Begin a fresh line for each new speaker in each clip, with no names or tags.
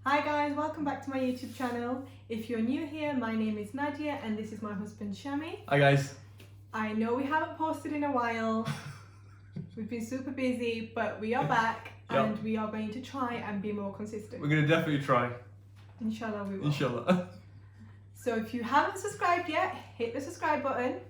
Hi guys, welcome back to my YouTube channel. If you're new here, my name is Nadia and this is my husband Shami.
Hi guys.
I know we haven't posted in a while. We've been super busy, but we are back and we are going to try and be more consistent.
We're going to definitely try.
Inshallah we will.
Inshallah.
So if you haven't subscribed yet, hit the subscribe button.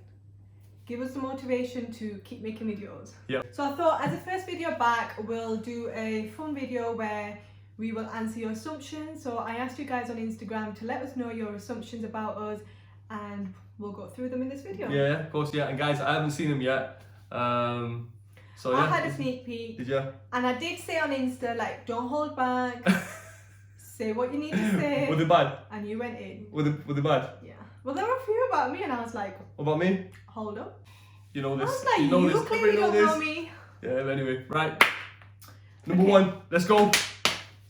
Give us the motivation to keep making videos.
Yeah.
So I thought as a first video back, we'll do a fun video where we will answer your assumptions. So I asked you guys on Instagram to let us know your assumptions about us and we'll go through them in this video.
Yeah, of course, yeah. And guys, I haven't seen them yet. So yeah.
I had a sneak peek.
Did you?
And I did say on Insta, like, don't hold back. Say what you need to say.
Were they bad?
And you went in.
Were they bad?
Yeah. Well, there were a few about me and I was like,
What about me?
hold up.
You know
I
this.
was like,
you know
you
this.
clearly
Everybody
don't
know
know
this.
me.
Yeah, but anyway, right. Number
Okay.
one, let's go.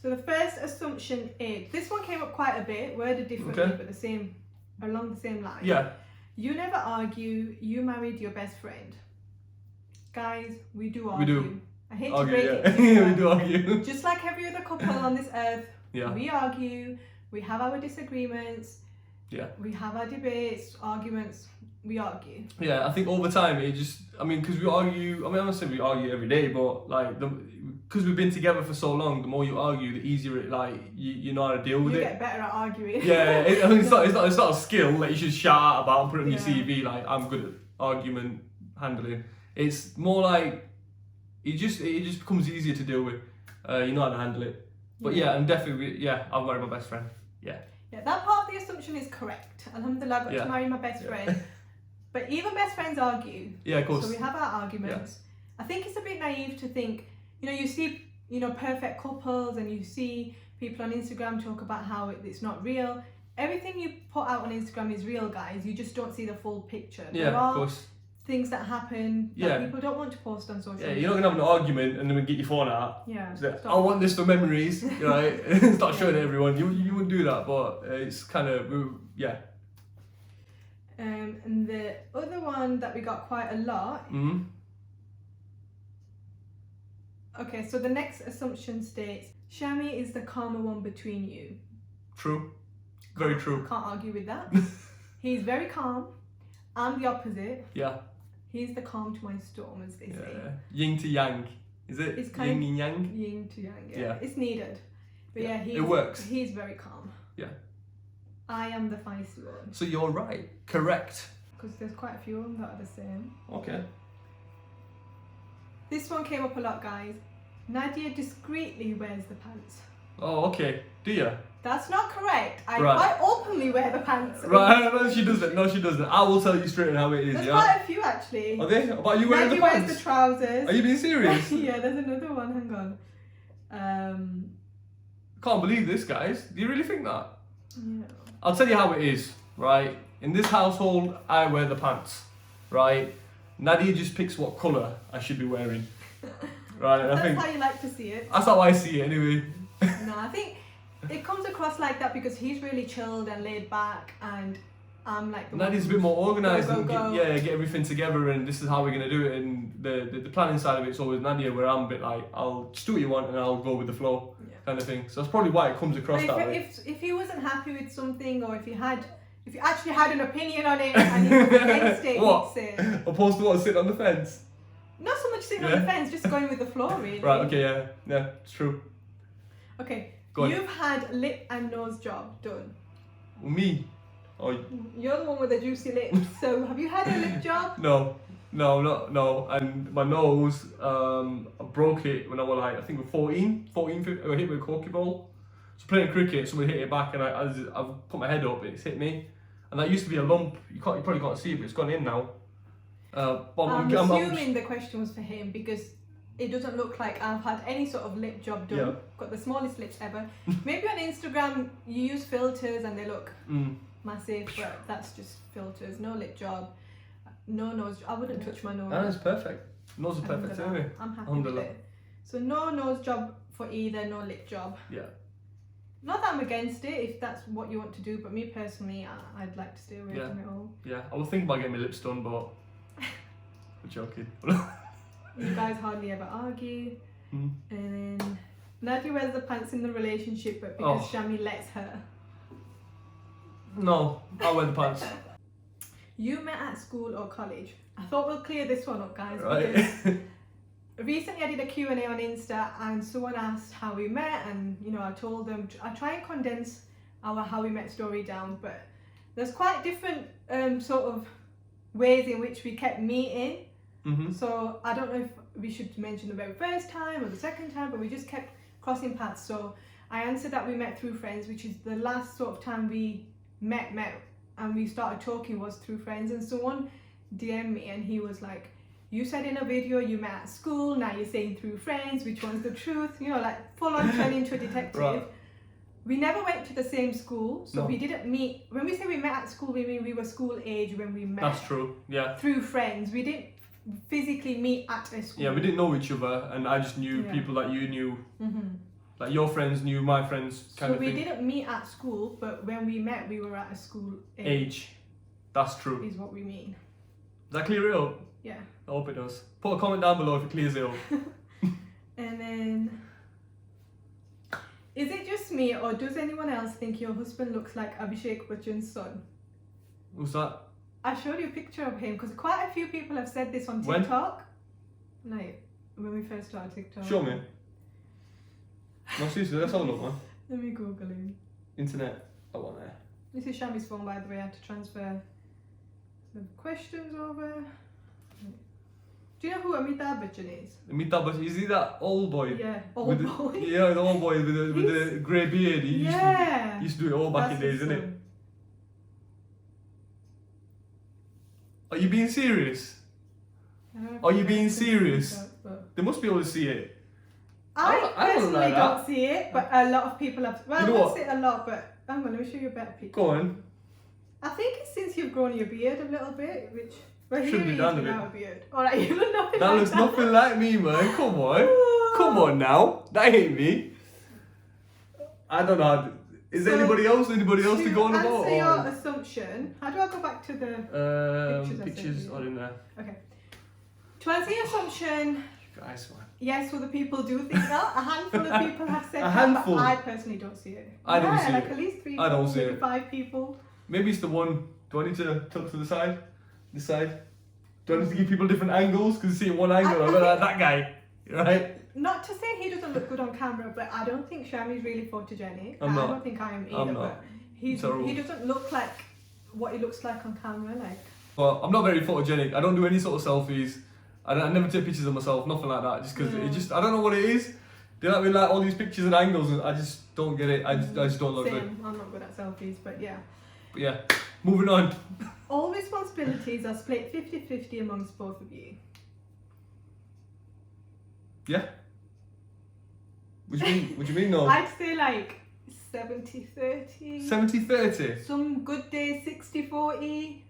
So the first assumption is, this one came up quite a bit, worded differently,
Okay.
but along the same line.
Yeah.
You never argue, you married your best friend. Guys, we do
We
argue.
do.
I hate
Argue,
to break
yeah.
it to you,
We do argue.
just like every other couple on this earth,
Yeah.
we argue, we have our disagreements,
Yeah.
we have our debates, arguments, we argue.
Yeah, I think over time it just, because we argue, I'm not saying we argue every day, but like, because we've been together for so long, the more you argue, the easier it, like, you know how to deal with
You
it.
get better at arguing.
Yeah, it's not a skill that you should shout out about and put it on your
Yeah.
CV, like, I'm good at argument handling. It's more like, it just becomes easier to deal with. You know how to handle it. But yeah, and definitely, I've married my best friend. Yeah,
that part of the assumption is correct. Alhamdulillah, I got to marry my best friend. But even best friends argue.
Yeah, of course.
So we have our arguments. I think it's a bit naive to think, you see, perfect couples and you see people on Instagram talk about how it's not real. Everything you put out on Instagram is real, guys. You just don't see the full picture.
Yeah, of course.
Things that happen that people don't want to post on social media.
You're not going to have an argument and then get your phone out.
Yeah.
I want this for memories, right? Start showing it everyone. You wouldn't do that, but it's kind of, yeah.
And the other one that we got quite a lot.
Mm-hmm.
Okay, so the next assumption states, Shami is the calmer one between you.
True. Very true.
Can't argue with that. He's very calm. I'm the opposite.
Yeah.
He's the calm to my storm, as they say.
Yin to yang. Is it?
It's kind
yin and yang?
Yin to yang,
Yeah.
It's needed. But
it works.
He's very calm.
Yeah.
I am the feisty one.
So you're right. Correct.
Because there's quite a few of them that are the same.
Okay.
This one came up a lot, guys. Nadia discreetly wears the pants.
Oh, okay. Do you?
That's not correct. I
Right.
quite openly wear the pants.
Right, no, she doesn't. No, she doesn't. I will tell you straight on how it is,
There's
yeah?
quite a few, actually.
Are they? About you wearing
Nadia
the pants?
wears the trousers.
Are you being serious?
Yeah, there's another one. Hang on.
Can't believe this, guys. Do you really think that?
Yeah.
I'll tell you how it is, right? In this household, I wear the pants, right? Nadia just picks what colour I should be wearing. Right, and I
That's
think
how you like to see it.
that's how I see it anyway.
No, I think it comes across like that because he's really chilled and laid back, and I'm like the
Nadia's a
one
bit more organised
go,
and
go.
get everything together, and this is how we're gonna do it. And the planning side of it's always Nadia, where I'm a bit like, I'll just do what you want and I'll go with the flow, kind of thing. So that's probably why it comes across that way.
If he wasn't happy with something, or if you actually had an opinion on it and he was against it,
What?
he'd say.
Opposed to what? Sit on the fence.
Not so much sitting on the fence, just going with the flow, really.
Right. Okay. Yeah. It's true.
Okay.
Go on.
You've had lip and nose job done.
Me? Oh.
You're the one with the juicy lips. So have you had a lip job?
No. And my nose, I broke it when I was like, I think 14, 15, I got hit with a corky ball. So playing cricket, somebody hit it back and I've put my head up, it's hit me. And that used to be a lump, you probably can't see it, but it's gone in now. But
I'm assuming the question was for him because it doesn't look like I've had any sort of lip job done.
Yeah.
Got the smallest lips ever. Maybe on Instagram you use filters and they look massive, but that's just filters. No lip job, no nose. I wouldn't touch my nose.
That's perfect. Nose is perfect anyway.
I'm happy with it. So no nose job for either, no lip job.
Yeah.
Not that I'm against it if that's what you want to do, but me personally, I'd like to stay away from it all.
Yeah, I was thinking about getting my lips done, but we're joking.
You guys hardly ever argue. And then Nadia wears the pants in the relationship, but because Shami lets her.
No, I wear the pants.
You met at school or college? I thought we'll clear this one up, guys.
Right.
Because recently I did a Q&A on Insta and someone asked how we met, and you know, I told them, I try and condense our how we met story down, but there's quite different sort of ways in which we kept meeting.
Mm-hmm.
So I don't know if we should mention the very first time or the second time, but we just kept crossing paths. So I answered that we met through friends, which is the last sort of time we met and we started talking was through friends. And someone DM'd me and he was like, you said in a video you met at school, now you're saying through friends, which one's the truth? You know, like full on turning into a detective.
Right.
We never went to the same school, so
No.
we didn't meet. When we say we met at school, we mean we were school age when we met.
That's true, yeah.
Through friends. We didn't physically meet at a school.
Yeah, we didn't know each other, and I just knew people that you knew.
Mm-hmm.
Like your friends knew my friends, kind of thing.
So we didn't meet at school, but when we met, we were at a school
Age. That's true.
is what we mean.
Does that clear it up?
Yeah.
I hope it does. Put a comment down below if it clears it up.
And then, is it just me, or does anyone else think your husband looks like Abhishek Bachchan's son?
What's that?
I showed you a picture of him because quite a few people have said this on
When?
TikTok. Like when we first started TikTok.
Show me. No, seriously, let's have a look, man.
Let me Google him.
Internet. I want there.
This is Shami's phone, by the way. I had to transfer some questions over. Do you know who Amitabh Bachchan is?
Amitabh Bachchan, is he that old boy?
Yeah, old
With
boy.
The, yeah, the old boy with the grey beard. He
Yeah.
used to do it all back in
That's
days,
his
isn't it?
son.
Are you being serious?
I don't know if
Are you
guys
being
can see
serious?
that, but-
They must be able to see it.
I
don't
personally
like that.
don't see it, but a lot of people have. Well,
You know
I won't
what?
say a lot, but hang on, let me show you a better picture.
Go on.
I think it's since you've grown your beard a little bit, which. Well,
Should
here
be
he is
done a
without
bit.
a beard. Alright, you look nothing
That
like
looks
that.
nothing like me, man. Come on. Come on now. That ain't me. I don't know. Is there
So,
anybody else to go on about?
answer your assumption, how do I go back to the
Pictures
you?
are in there.
Okay. To answer your assumption,
Guys, man.
yes, other people do think that. A handful of people have said
A
that,
handful?
but I personally don't see it.
I don't see
like
it.
at least 3
I don't
people,
see
maybe
it.
5 people.
Maybe it's the one. Do I need to tilt to the side? This side? Do I need to give people different angles? Because see one angle, I look like that guy. Right?
Not to say he doesn't look good on camera, but I don't think Shami's really photogenic.
I'm not.
I don't think I am either,
I'm not.
but he doesn't look like what he looks like on camera. Like,
Well, I'm not very photogenic. I don't do any sort of selfies. I never take pictures of myself, nothing like that. Just because it just, I don't know what it is. They like me like all these pictures and angles, and I just don't get it. I just don't look good.
same. I'm not good at selfies, but yeah.
But yeah, moving on.
All responsibilities are split 50-50 amongst both of you.
Yeah. What do you mean no?
I'd say like 70-30.
70-30.
Some good days 60-40.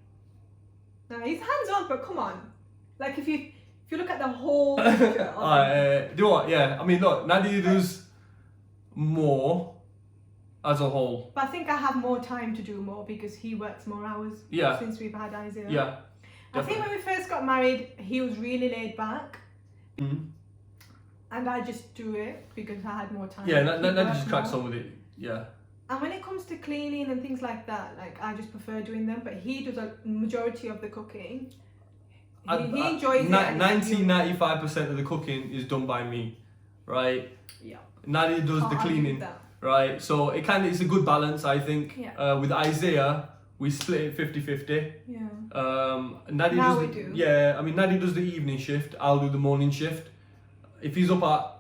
No, he's hands on, but come on. Like if you look at the whole picture. of
Do you know what? Yeah. I mean, look, Nadia does more as a whole.
But I think I have more time to do more because he works more hours.
Yeah.
Since we've had Isaiah.
Yeah.
I think when we first got married, he was really laid back.
Mm-hmm.
And I just do it because I had more time.
Yeah,
He
Nadia
worked
just cracks
more.
on with it. Yeah.
And when it comes to cleaning and things like that, like I just prefer doing them. But he does a majority of the cooking. He enjoys it.
90-95% of the cooking is done by me, right?
Yeah.
Nadia does the
I'll give
cleaning,
that.
right? So it's a good balance, I think.
Yeah.
With Isaiah, we split it 50-50.
Yeah.
Nadia
Now
does
we do.
Yeah, I mean Nadia does the evening shift. I'll do the morning shift. If he's up at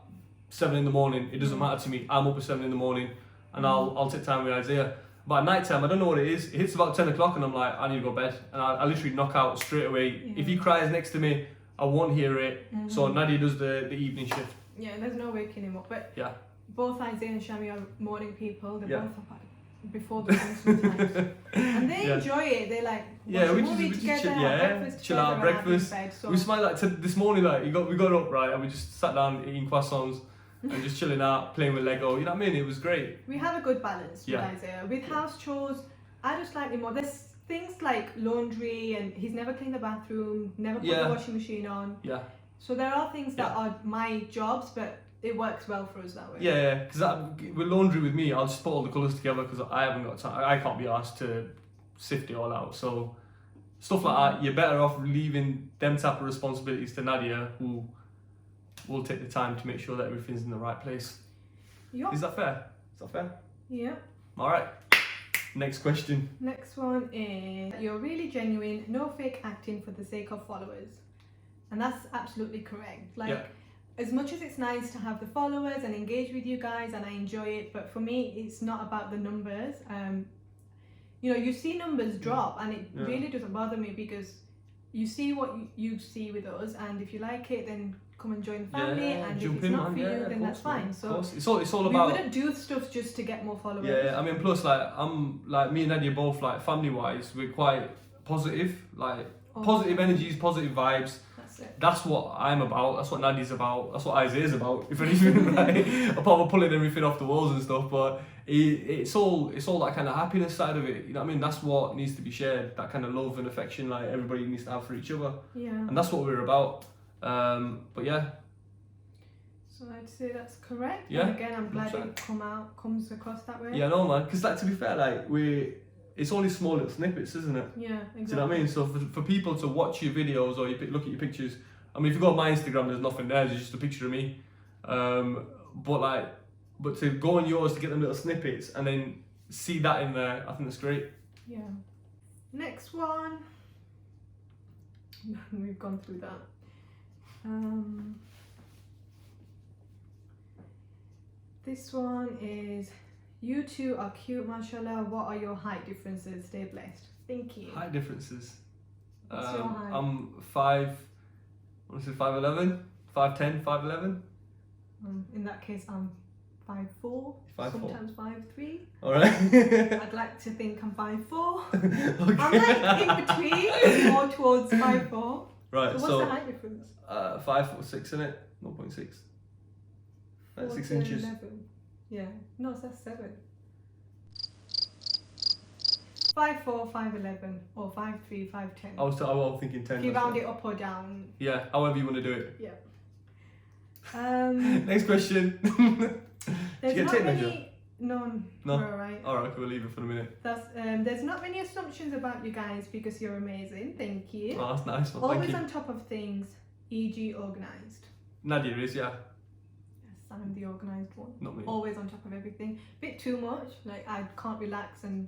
7 in the morning, it doesn't matter to me. I'm up at 7 in the morning, and I'll take time with Isaiah. But at night time, I don't know what it is. It hits about 10 o'clock, and I'm like, I need to go to bed, and I literally knock out straight away.
Yeah.
If he cries next to me, I won't hear it. So Nadia does the evening shift.
Yeah, there's no waking him up. But
Yeah.
both Isaiah and Shami are morning people. They're
Yeah.
both up before the sun sometimes. And they
Yeah.
enjoy it. They like
Yeah,
watch
we
a
just-
movie
we just
together,
chill-
have
yeah,
breakfast
chill out,
together, and have
breakfast.
in bed. So
We smiled like this morning, like we got up right, and we just sat down eating croissants and just chilling out, playing with Lego. You know what I mean? It was great.
we have a good balance with
Yeah.
Isaiah. With house chores, I do slightly more. There's things like laundry, and he's never cleaned the bathroom, never put
Yeah.
the washing machine on.
Yeah.
So there are things that are my jobs, but it works well for us that way.
Yeah, because with laundry with me, I'll just put all the colours together because I haven't got time. I can't be asked to sift it all out. So stuff like that, you're better off leaving them type of responsibilities to Nadia, who will take the time to make sure that everything's in the right place.
Yep.
Is that fair? Is that fair?
Yeah.
All right. Next question.
Next one is, you're really genuine, no fake acting for the sake of followers. And that's absolutely correct. Like,
Yeah.
as much as it's nice to have the followers and engage with you guys, and I enjoy it, but for me, it's not about the numbers. You know, you see numbers drop, and it really doesn't bother me because you see what you see with us, and if you like it, then come and join the family, and if it's not for you, then that's fine. So
it's all about.
We wouldn't do stuff just to get more followers.
Yeah, I mean, plus like me and Nadia both, like, family wise, we're quite positive, like positive energies, positive vibes.
That's it.
That's what I'm about. That's what Nadia's about. That's what Isaiah's about. If anything, like, apart from pulling everything off the walls and stuff, but it's all that kind of happiness side of it. You know what I mean? That's what needs to be shared. That kind of love and affection, like, everybody needs to have for each other.
Yeah.
And that's what we're about. But yeah.
So I'd say that's correct.
Yeah.
And again, I'm glad
100%.
it comes across that way.
Yeah, no, man. Because, like, to be fair, like, it's only small little snippets, isn't it?
Yeah, exactly.
Do you know what I mean? So for people to watch your videos or look at your pictures, I mean, if you go on my Instagram, there's nothing there. There's just a picture of me. But to go on yours to get them little snippets and then see that in there, I think that's great.
Yeah. Next one. We've gone through that. This one is, you two are cute, mashallah. What are your height differences? Stay blessed. Thank you.
Height differences.
What's your height?
I'm 5'11", 5'10", 5'11".
In that case, I'm 5'4",
5'4".
sometimes 5'3".
Alright.
I'd like to think I'm 5'4".
Okay.
I'm like in between, more towards 5'4".
Right,
So what's the height difference?
5'6", innit? 0.6.
4
6
to
inches.
11. Yeah, no, that's 7. 5'4", 5'11", or 5'3", 5'10".
I was thinking 10.
If you
that's
round
it.
it up or down.
Yeah, however you want to do it.
Yeah.
Next question.
There's
get a
not
tape
many.
measure?
No,
No?
we're alright.
Alright, okay, we'll leave it for a minute.
That's there's not many assumptions about you guys because you're amazing. Thank you.
Oh, that's nice. Well,
Always
thank you.
on top of things, e.g. organised.
Nadia is, yeah.
Yes, I'm the organised one.
Not me.
Always on top of everything. Bit too much. Like, I can't relax and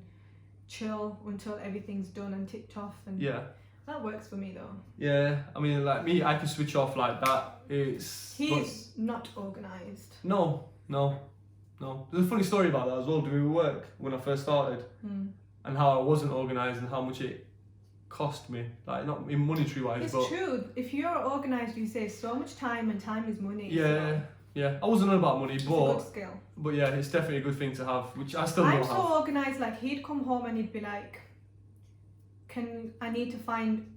chill until everything's done and ticked off. And
Yeah.
that works for me though.
Yeah, I mean, like me, I can switch off like that.
He's not organised.
No. There's a funny story about that as well. Doing work when I first started, and how I wasn't organised and how much it cost me. Like, not in monetary wise,
It's
but
true. If you're organised, you save so much time, and time is money.
yeah, yeah. I wasn't on about money,
It's a
but
good skill.
yeah, it's definitely a good thing to have, which I still
I'm
don't
so
have.
organised. Like, he'd come home and he'd be like, I need to find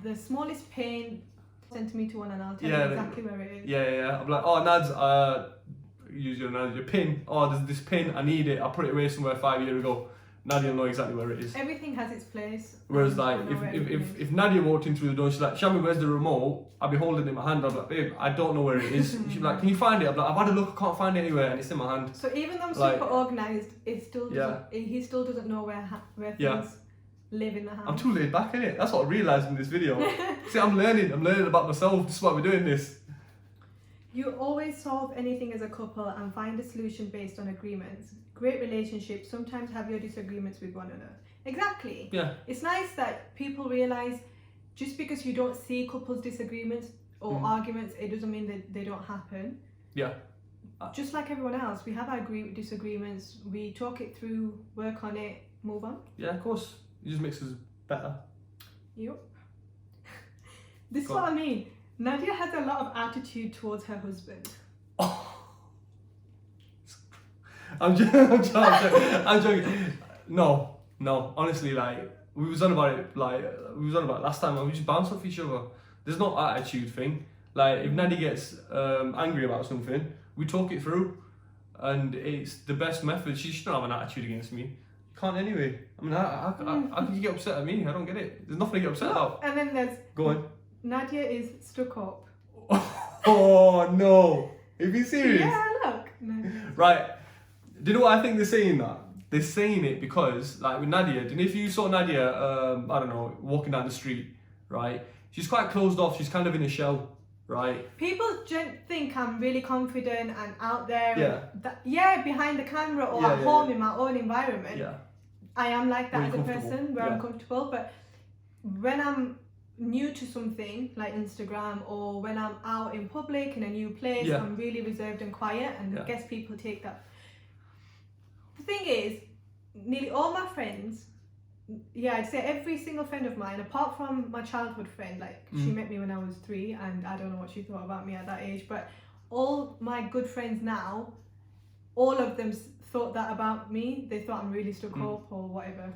the smallest pin, centimetre one, and I'll tell you exactly where it is.
Yeah. I'm like, oh, Nads, use your analogy, pin. Oh, there's this pin, I need it. I put it away somewhere 5 years ago. Nadia will know exactly where it is.
Everything has its place.
Whereas,
I
like,
know where everything is.
if Nadia walked in through the door, she's like, Shami, where's the remote? I'd be holding it in my hand. I'd be like, babe, I don't know where it is. She'd be like, can you find it? I'd be like, I've had a look, I can't find it anywhere, and it's in my hand.
So even though I'm
like,
super organised, it still doesn't, he still doesn't know where things live in the house.
I'm too laid back, innit? That's what I realised in this video. See, I'm learning about myself. This is why we're doing this.
You always solve anything as a couple and find a solution based on agreements. Great relationships, sometimes have your disagreements with one another. Exactly.
Yeah.
It's nice that people realise just because you don't see couples' disagreements or arguments, it doesn't mean that they don't happen.
Yeah.
Just like everyone else, we have our disagreements, we talk it through, work on it, move on.
Yeah, of course. It just makes us better.
Yep. This is what I mean. Nadia has a lot of attitude towards her husband.
Oh. I'm joking. No. Honestly, like, we was on about it last time, and we just bounce off each other. There's no attitude thing. Like, if Nadia gets angry about something, we talk it through, and it's the best method. She shouldn't have an attitude against me. You can't anyway. I mean, how can you get upset at me? I don't get it. There's nothing to get upset about.
And then there's...
Go on.
Nadia is stuck up.
Oh, no. Are you being serious?
Yeah, look. No.
Right. Do you know what I think they're saying that? They're saying it because, like with Nadia, and if you saw Nadia, I don't know, walking down the street, right? She's quite closed off. She's kind of in a shell, right?
People think I'm really confident and out there.
Yeah.
Yeah, behind the camera or
Yeah,
at
yeah,
home
yeah.
in my own environment.
Yeah.
I am like that
Where
as a
you're comfortable.
person, where
Yeah.
I'm comfortable. But when I'm new to something like Instagram, or when I'm out in public in a new place,
Yeah.
I'm really reserved and quiet, and
Yeah.
I guess people take that. The thing is, nearly all my friends, yeah, I'd say every single friend of mine, apart from my childhood friend, like she met me when I was 3, and I don't know what she thought about me at that age, but all my good friends now, all of them thought that about me. They thought I'm really stuck up or whatever.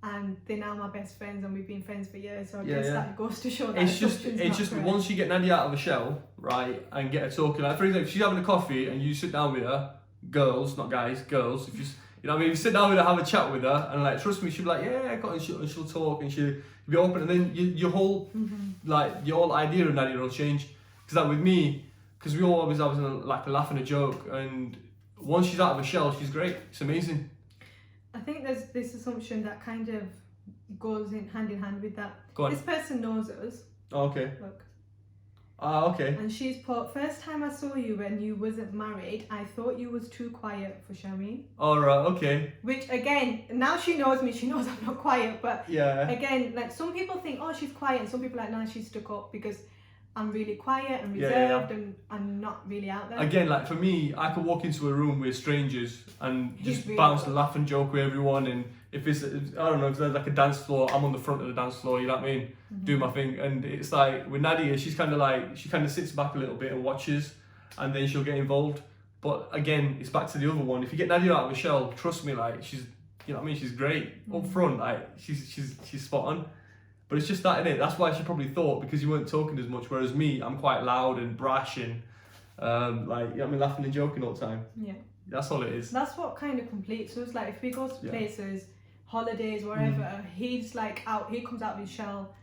And they're now my best friends, and we've been friends for years. So I guess that goes to show that
it's just
correct.
once you get Nadia out of the shell, right, and get her talking. Like for example, if she's having a coffee and you sit down with her, girls, not guys, girls. If you know what I mean, if you sit down with her, have a chat with her, and like trust me, she'll be like, yeah, got, and she'll talk and she'll be open, and then your whole like your whole idea of Nadia will change. Because like with me, because we all always have like a laugh and a joke, and once she's out of the shell, she's great. It's amazing.
I think there's this assumption that kind of goes hand in hand with that.
Go on.
This person knows us.
Oh, okay.
Look.
Okay.
And she's put, first time I saw you when you wasn't married, I thought you was too quiet for Shami.
Alright, okay.
Which again, now she knows me, she knows I'm not quiet, but
Yeah.
again, like some people think, oh, she's quiet, and some people are like, nah, she's stuck up because I'm really quiet and reserved and I'm not really out there.
Again, like for me, I could walk into a room with strangers and just
really
bounce
good.
and laugh and joke with everyone. And if I don't know, if there's like a dance floor, I'm on the front of the dance floor, you know what I mean? Do my thing. And it's like with Nadia, she's kind of like, she kind of sits back a little bit and watches, and then she'll get involved. But again, it's back to the other one. If you get Nadia out of a shell, trust me, like she's, you know what I mean? She's great up front, like she's spot on. But it's just that, innit? That's why she probably thought, because you weren't talking as much. Whereas me, I'm quite loud and brash and like, you know what I mean, laughing and joking all the time.
Yeah.
That's all it is.
That's what kind of completes us. Like if we go to places, holidays, wherever, he's like out, he comes out of his shell.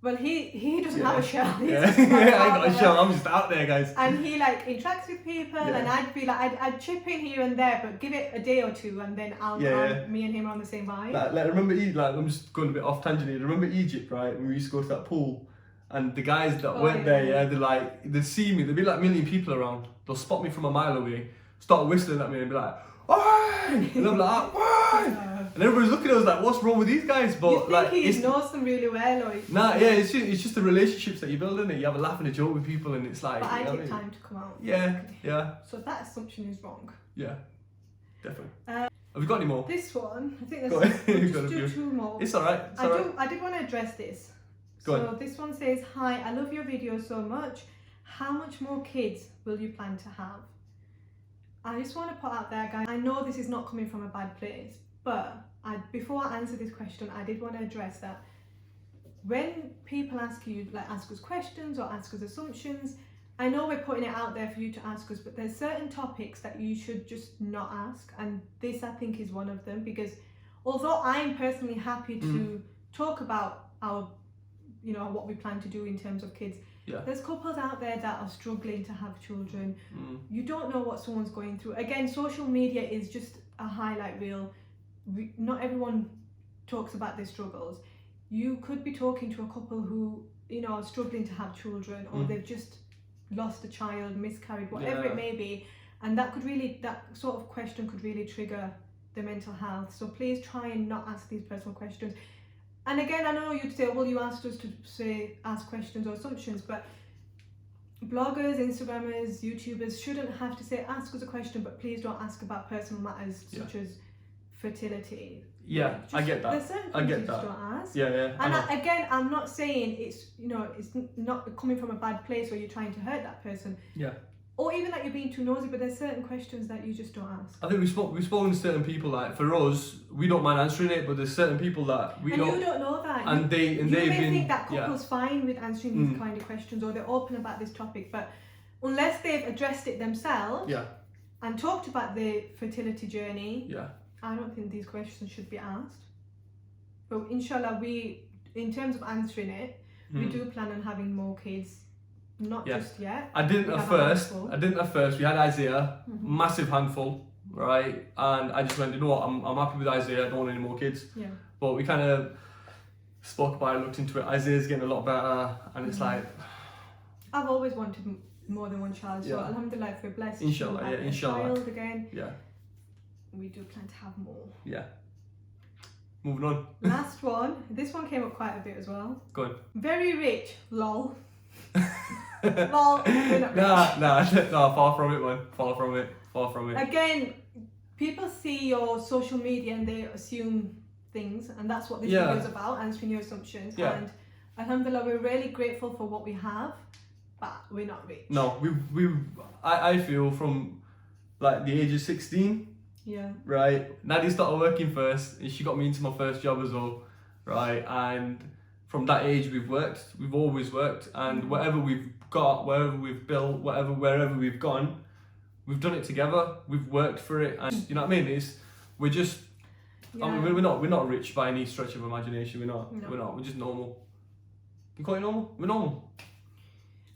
Well, he doesn't have a shell. He's just like
I
out
got a
there.
shell. I'm just out there, guys.
And he like interacts with people, and I'd be like, I'd chip in here and there, but give it a day or two, and then me and him are on the same vibe.
Like remember, like I'm just going a bit off tangent here. Remember Egypt, right? When we used to go to that pool, and the guys that went there, they'd see me. There'd be like a million people around. They'll spot me from a mile away, start whistling at me, and be like, "Oi!" And I'm like, "Oi!" And everybody's looking at us like, what's wrong with these guys? But
you think
like,
he knows them really well, or
it's just the relationships that you build, innit? You have a laugh and a joke with people, and it's like.
But I take time to come out.
Yeah.
So that assumption is wrong.
Yeah, definitely. Have you got any more?
This one, I think
Go
there's
on.
we'll
You've
just
got a
do
few.
2 more.
It's alright.
I did want to address this.
Go
So
on.
this one says, hi, I love your videos so much. How much more kids will you plan to have? I just want to put out there, guys, I know this is not coming from a bad place, but before I answer this question, I did want to address that when people ask us questions or ask us assumptions, I know we're putting it out there for you to ask us, but there's certain topics that you should just not ask, and this I think is one of them, because although I'm personally happy to talk about our, what we plan to do in terms of kids, there's couples out there that are struggling to have children. You don't know what someone's going through. Again, social media is just a highlight reel. Not everyone talks about their struggles. You could be talking to a couple who, are struggling to have children, or they've just lost a child, miscarried, whatever it may be, and that sort of question could really trigger their mental health. So please try and not ask these personal questions. And again, I know you'd say, well, you asked us to ask questions or assumptions, but bloggers, Instagrammers, YouTubers shouldn't have to say, ask us a question, but please don't ask about personal matters such as fertility.
Yeah, I get that.
There's certain things
I get
you
that.
just don't ask.
Yeah.
And again, I'm not saying it's not coming from a bad place where you're trying to hurt that person.
Yeah.
Or even that you're being too nosy, but there's certain questions that you just don't ask.
I think we've spoken to certain people, like for us, we don't mind answering it, but there's certain people that we don't.
You don't know that.
And they've
you may
been.
think that couple's fine with answering these kind of questions, or they're open about this topic, but unless they've addressed it themselves and talked about their fertility journey, I don't think these questions should be asked. But inshallah, in terms of answering it, we do plan on having more kids. not
Yeah.
just yet.
I didn't
We
at
have a
first.
handful.
I didn't at first. We had Isaiah,
Mm-hmm.
massive handful, right? And I just went, you know what? I'm happy with Isaiah. I don't want any more kids.
Yeah.
But we kind of spoke about it, looked into it. Isaiah's getting a lot better, and it's like,
I've always wanted more than one child, so
Yeah.
alhamdulillah, if we're blessed
Inshallah,
to have
yeah,
a
inshallah.
child again,
yeah,
we do plan to have more.
yeah. Moving on.
Last one. This one came up quite a bit as well.
Go on.
Very rich. Lol. Lol. We're not rich.
Nah, far from it, man. Far from it.
Again, people see your social media and they assume things, and that's what this
Yeah.
video is about, answering your assumptions.
Yeah.
And alhamdulillah, we're really grateful for what we have, but we're not rich.
No, I feel from like the age of 16,
Yeah.
right? Nadia started working first, and she got me into my first job as well, right? And from that age, we've always worked, and whatever we've got, wherever we've built, wherever we've gone, we've done it together. We've worked for it, and you know what I mean? We're just,
Yeah.
I mean, we're not rich by any stretch of imagination. We're not.
No.
We're not. We're just normal. You call it normal? We're normal.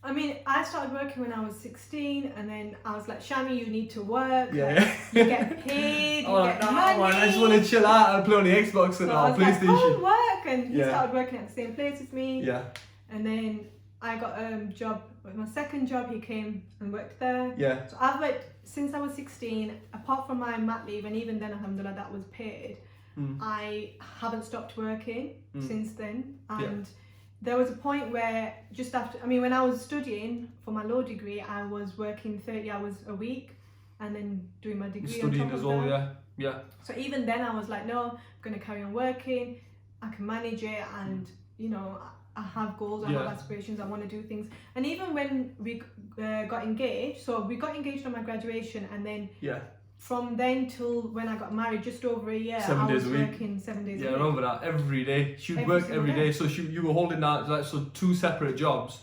I mean, I started working when I was 16, and then I was like, Shami, you need to work.
Yeah.
Like, you get paid, you
Oh,
get
no,
money.
man, I just want to chill out and play on the Xbox and
So I was like,
PlayStation.
oh, work, and he
Yeah.
started working at the same place as me.
Yeah,
And then I got a job, with my second job, he came and worked there.
yeah,
So I've worked since I was 16, apart from my mat leave, and even then, alhamdulillah, that was paid. I haven't stopped working since then. And there was a point where just after, I mean, when I was studying for my law degree, I was working 30 hours a week and then doing my degree.
studying
on top
as
of
well.
that.
Yeah.
So even then, I was like, no, I'm going to carry on working. I can manage it, and you know, I have goals, I have aspirations, I want to do things. And even when we got engaged, so we got engaged on my graduation, and then from then till when I got married, just over a year,
7
I
days
was
a week.
working 7 days
Yeah,
a
I
week.
remember that every day. She would
Every
work
single
every
day.
day. So you were holding down like two separate jobs.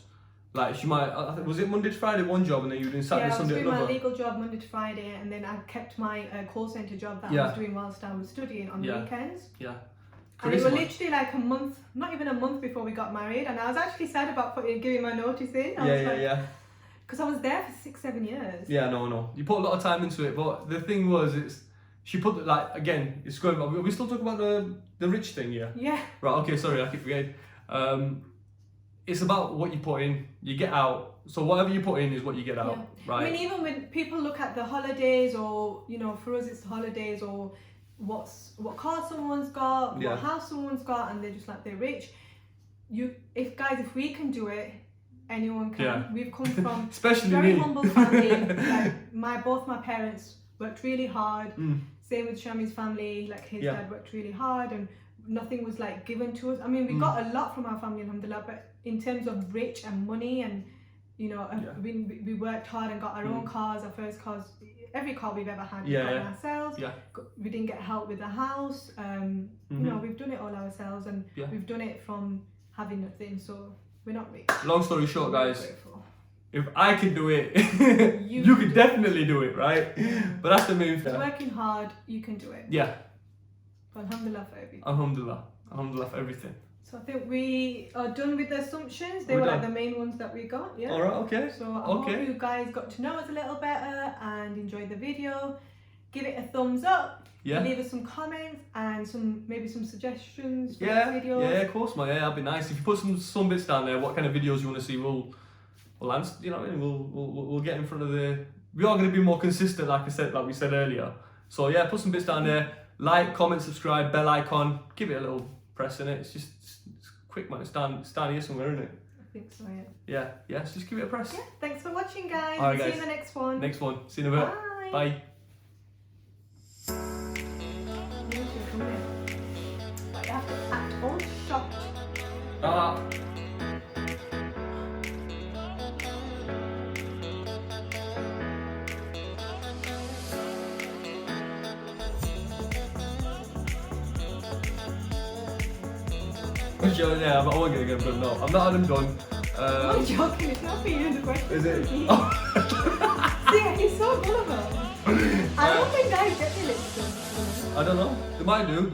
Like she might, I think, was it Monday to Friday one job, and then you were doing Saturday,
Yeah, I was
Sunday
doing my
another.
legal job Monday to Friday, and then I kept my call centre job that I
Yeah.
was doing whilst I was studying on the weekends.
Yeah.
And it
Crazy,
was
man.
literally like a month, not even a month before we got married, and I was actually sad about giving my notice in. I was like,
Yeah.
because I was there for 6-7 years.
Yeah, no. You put a lot of time into it, but the thing was, she put like again, it's going. Are we still talking about the rich thing, yeah?
Yeah.
Right. Okay. Sorry, I keep forgetting. It's about what you put in, you get out. So whatever you put in is what you get out, right?
I mean, even when people look at the holidays, or you know, for us it's the holidays, or what car someone's got, what house someone's got, and they're just like, they're rich. If we can do it, anyone can.
Yeah.
We've come from
Especially
very
me.
humble family. Like both my parents worked really hard. Same with Shami's family. Like his dad worked really hard, and nothing was like given to us. I mean, we got a lot from our family, alhamdulillah, but in terms of rich and money, and you know, we worked hard and got our own cars, our first cars, every car we've ever had, we got it ourselves. We didn't get help with the house. You know, we've done it all ourselves, and we've done it from having nothing, so we're not rich.
Long story short, guys,
Grateful.
if I can do it, you can definitely do it, right? But that's the main thing.
Working hard, you can do it.
Yeah.
But alhamdulillah for everything.
Alhamdulillah for everything.
So I think we are done with the assumptions. They
We're
were
done.
like the main ones that we got. Yeah.
All right. Okay.
So I hope you guys got to know us a little better and enjoyed the video. Give it a thumbs up.
Yeah.
Leave us some comments and maybe some suggestions for
Yeah.
videos.
Yeah. Of course, man. Yeah, that'd be nice. If you put some bits down there, what kind of videos you want to see, we'll answer. You know what I mean? We'll get in front of the. We are going to be more consistent, like we said earlier. So yeah, put some bits down there. Like, comment, subscribe, bell icon. Give it a little press in it. It's quick, man. It's down here somewhere, isn't it?
I think so. Yeah.
Yeah. So just give it a press.
Yeah. Thanks for watching, guys.
All right,
See
guys.
you in the next one.
Next one. See you in a bit.
Bye.
Bye.
But you have to act all shocked.
Yeah, I won't get them done. No, I'm not having them done.
I'm joking. It's not for you in the question.
Is it?
See, he's so gullible. I don't think guys get their lips done.
I don't know. They might do.